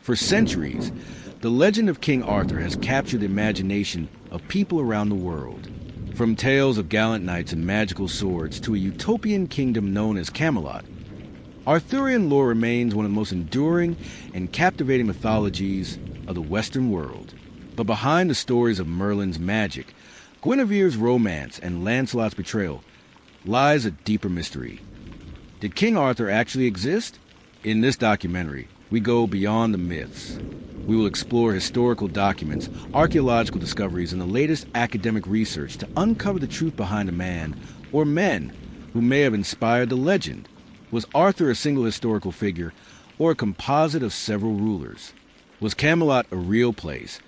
For centuries, the legend of King Arthur has captured the imagination of people around the world. From tales of gallant knights and magical swords to a utopian kingdom known as Camelot, Arthurian lore remains one of the most enduring and captivating mythologies of the Western world. But behind the stories of Merlin's magic, Guinevere's romance, and Lancelot's betrayal lies a deeper mystery. Did King Arthur actually exist? In this documentary, we go beyond the myths. We will explore historical documents, archaeological discoveries, and the latest academic research to uncover the truth behind a man, or men, who may have inspired the legend. Was Arthur a single historical figure, or a composite of several rulers? Was Camelot a real place,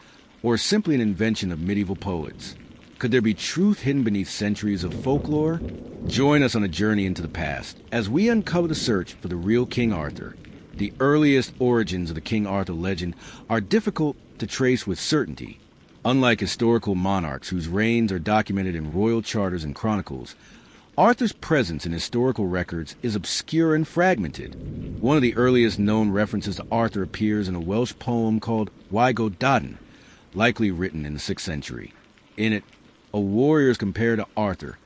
or simply an invention of medieval poets? Could there be truth hidden beneath centuries of folklore? Join us on a journey into the past as we uncover the search for the real King Arthur. The earliest origins of the King Arthur legend are difficult to trace with certainty. Unlike historical monarchs whose reigns are documented in royal charters and chronicles, Arthur's presence in historical records is obscure and fragmented. One of the earliest known references to Arthur appears in a Welsh poem called Badon, likely written in the 6th century. In it, a warrior is compared to Arthur,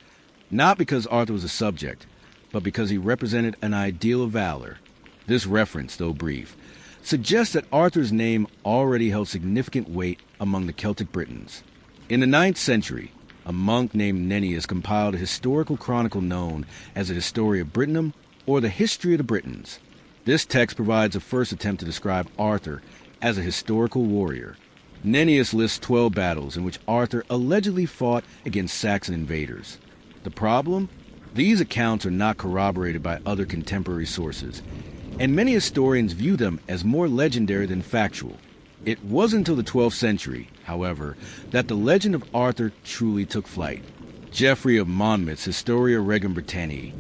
not because Arthur was a subject, but because he represented an ideal of valor. This reference, though brief, suggests that Arthur's name already held significant weight among the Celtic Britons. In the 9th century, a monk named Nennius compiled a historical chronicle known as the History of Britannum, or the History of the Britons. This text provides a first attempt to describe Arthur as a historical warrior. Nennius lists 12 battles in which Arthur allegedly fought against Saxon invaders. The problem? These accounts are not corroborated by other contemporary sources, and many historians view them as more legendary than factual. It wasn't until the 12th century, however, that the legend of Arthur truly took flight. Geoffrey of Monmouth's Historia Regum Britanniae,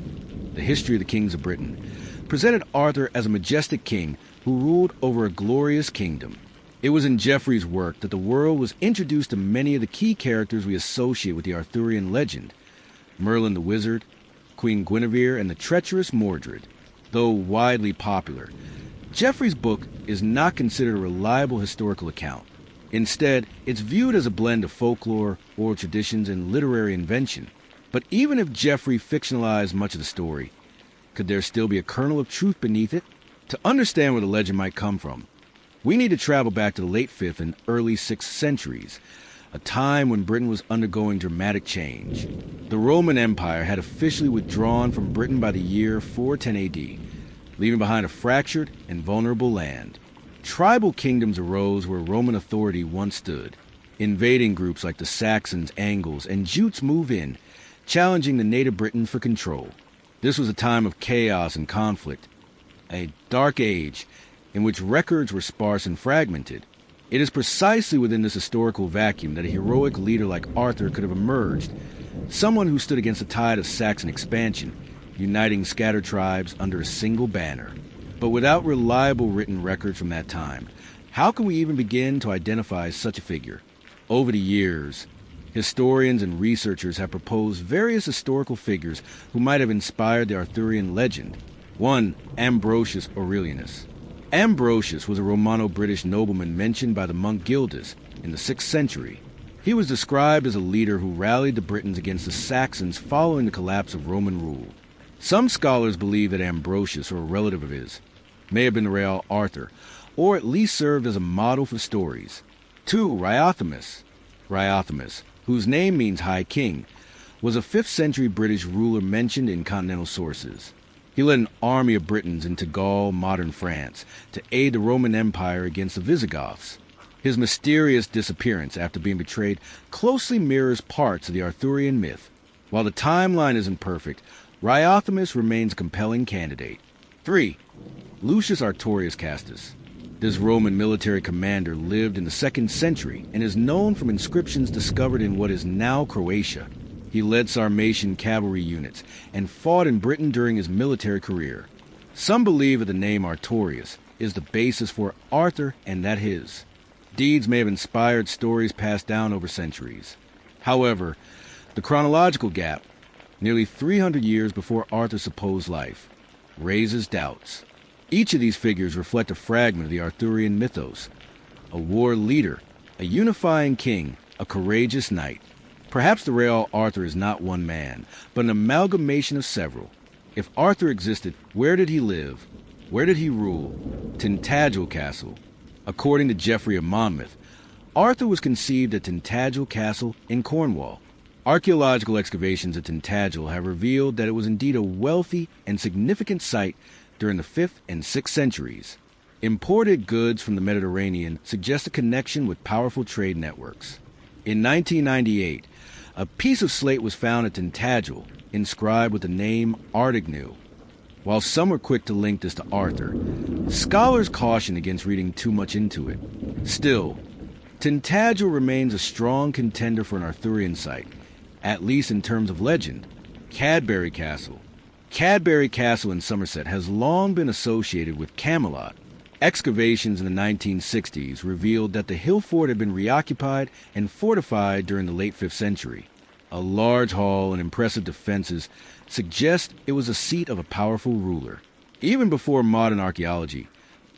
the History of the Kings of Britain, presented Arthur as a majestic king who ruled over a glorious kingdom. It was in Geoffrey's work that the world was introduced to many of the key characters we associate with the Arthurian legend: Merlin the wizard, Queen Guinevere, and the treacherous Mordred. Though widely popular, Geoffrey's book is not considered a reliable historical account. Instead, it's viewed as a blend of folklore, oral traditions, and literary invention. But even if Geoffrey fictionalized much of the story, could there still be a kernel of truth beneath it? To understand where the legend might come from, we need to travel back to the late 5th and early 6th centuries, a time when Britain was undergoing dramatic change. The Roman Empire had officially withdrawn from Britain by the year 410 AD, leaving behind a fractured and vulnerable land. Tribal kingdoms arose where Roman authority once stood. Invading groups like the Saxons, Angles, and Jutes moved in, challenging the native Britons for control. This was a time of chaos and conflict, a dark age in which records were sparse and fragmented. It is precisely within this historical vacuum that a heroic leader like Arthur could have emerged, someone who stood against the tide of Saxon expansion, uniting scattered tribes under a single banner. But without reliable written records from that time, how can we even begin to identify such a figure? Over the years, historians and researchers have proposed various historical figures who might have inspired the Arthurian legend. One, Ambrosius Aurelianus. Ambrosius was a Romano-British nobleman mentioned by the monk Gildas in the 6th century. He was described as a leader who rallied the Britons against the Saxons following the collapse of Roman rule. Some scholars believe that Ambrosius, or a relative of his, may have been the real Arthur, or at least served as a model for stories. 2. Riothamus, whose name means High King, was a 5th century British ruler mentioned in continental sources. He led an army of Britons into Gaul, modern France, to aid the Roman Empire against the Visigoths. His mysterious disappearance after being betrayed closely mirrors parts of the Arthurian myth. While the timeline isn't perfect, Riothamus remains a compelling candidate. 3. Lucius Artorius Castus. This Roman military commander lived in the 2nd century and is known from inscriptions discovered in what is now Croatia. He led Sarmatian cavalry units and fought in Britain during his military career. Some believe that the name Artorius is the basis for Arthur and that his deeds may have inspired stories passed down over centuries. However, the chronological gap, nearly 300 years before Arthur's supposed life, raises doubts. Each of these figures reflect a fragment of the Arthurian mythos: a war leader, a unifying king, a courageous knight. Perhaps the real Arthur is not one man, but an amalgamation of several. If Arthur existed, where did he live? Where did he rule? Tintagel Castle. According to Geoffrey of Monmouth, Arthur was conceived at Tintagel Castle in Cornwall. Archaeological excavations at Tintagel have revealed that it was indeed a wealthy and significant site during the 5th and 6th centuries. Imported goods from the Mediterranean suggest a connection with powerful trade networks. In 1998, a piece of slate was found at Tintagel, inscribed with the name Artignu. While some were quick to link this to Arthur, scholars caution against reading too much into it. Still, Tintagel remains a strong contender for an Arthurian site, at least in terms of legend. Cadbury Castle. Cadbury Castle in Somerset has long been associated with Camelot. Excavations in the 1960s revealed that the hill fort had been reoccupied and fortified during the late 5th century. A large hall and impressive defenses suggest it was a seat of a powerful ruler. Even before modern archaeology,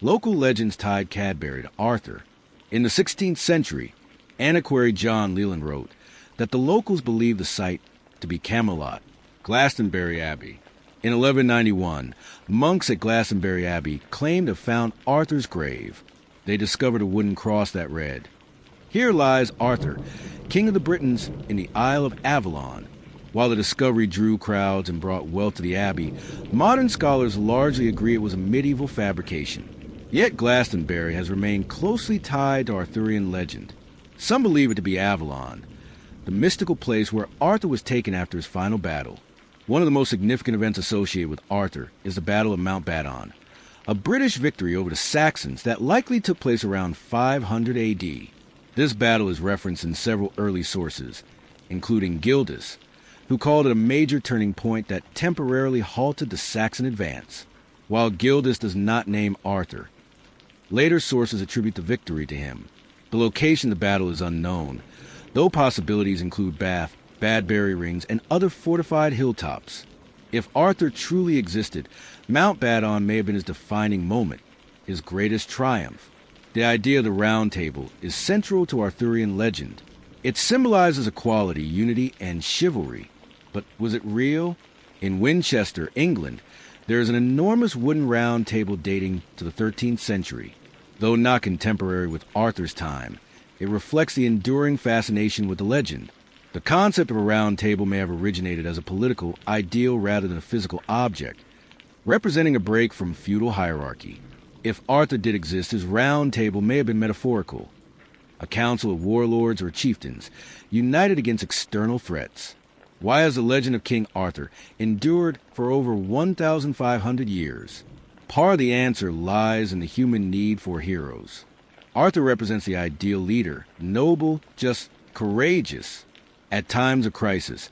local legends tied Cadbury to Arthur. In the 16th century, antiquary John Leland wrote that the locals believed the site to be Camelot. Glastonbury Abbey. In 1191, monks at Glastonbury Abbey claimed to have found Arthur's grave. They discovered a wooden cross that read, "Here lies Arthur, King of the Britons in the Isle of Avalon." While the discovery drew crowds and brought wealth to the abbey, modern scholars largely agree it was a medieval fabrication. Yet Glastonbury has remained closely tied to Arthurian legend. Some believe it to be Avalon, the mystical place where Arthur was taken after his final battle. One of the most significant events associated with Arthur is the Battle of Mount Badon, a British victory over the Saxons that likely took place around 500 AD. This battle is referenced in several early sources, including Gildas, who called it a major turning point that temporarily halted the Saxon advance. While Gildas does not name Arthur, later sources attribute the victory to him. The location of the battle is unknown, though possibilities include Bath, Badbury Rings, and other fortified hilltops. If Arthur truly existed, Mount Badon may have been his defining moment, his greatest triumph. The idea of the Round Table is central to Arthurian legend. It symbolizes equality, unity, and chivalry. But was it real? In Winchester, England, there is an enormous wooden round table dating to the 13th century. Though not contemporary with Arthur's time, it reflects the enduring fascination with the legend. The concept of a round table may have originated as a political ideal rather than a physical object, representing a break from feudal hierarchy. If Arthur did exist, his round table may have been metaphorical, a council of warlords or chieftains united against external threats. Why has the legend of King Arthur endured for over 1,500 years? Part of the answer lies in the human need for heroes. Arthur represents the ideal leader, noble, just courageous. At times of crisis,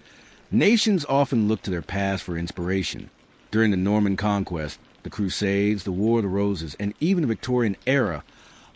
nations often look to their past for inspiration. During the Norman Conquest, the Crusades, the War of the Roses, and even the Victorian era,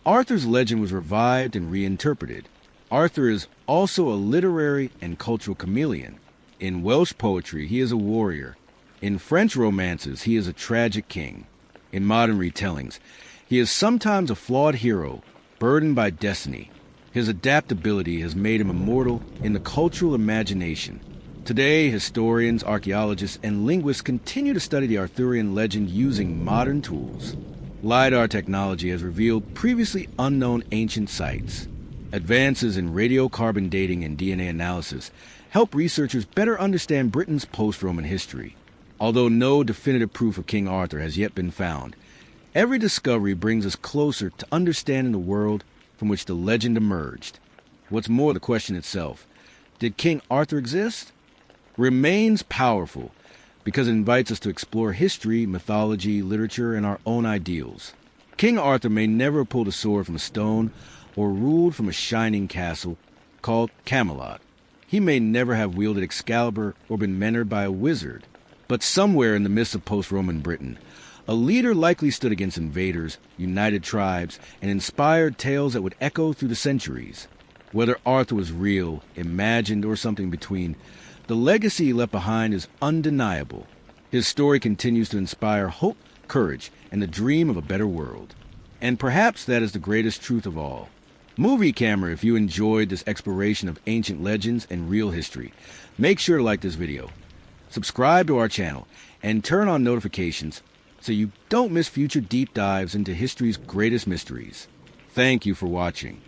Arthur's legend was revived and reinterpreted. Arthur is also a literary and cultural chameleon. In Welsh poetry, he is a warrior. In French romances, he is a tragic king. In modern retellings, he is sometimes a flawed hero, burdened by destiny. His adaptability has made him immortal in the cultural imagination. Today, historians, archaeologists, and linguists continue to study the Arthurian legend using modern tools. LiDAR technology has revealed previously unknown ancient sites. Advances in radiocarbon dating and DNA analysis help researchers better understand Britain's post-Roman history. Although no definitive proof of King Arthur has yet been found, every discovery brings us closer to understanding the world from which the legend emerged. What's more, the question itself, did King Arthur exist? Remains powerful because it invites us to explore history, mythology, literature, and our own ideals. King Arthur may never have pulled a sword from a stone or ruled from a shining castle called Camelot. He may never have wielded Excalibur or been mentored by a wizard. But somewhere in the midst of post-Roman Britain, a leader likely stood against invaders, united tribes, and inspired tales that would echo through the centuries. Whether Arthur was real, imagined, or something between, the legacy he left behind is undeniable. His story continues to inspire hope courage, and the dream of a better world. And perhaps that is the greatest truth of all. Movie camera if you enjoyed this exploration of ancient legends and real history. Make sure to like this video, subscribe to our channel, and turn on notifications so you don't miss future deep dives into history's greatest mysteries. Thank you for watching.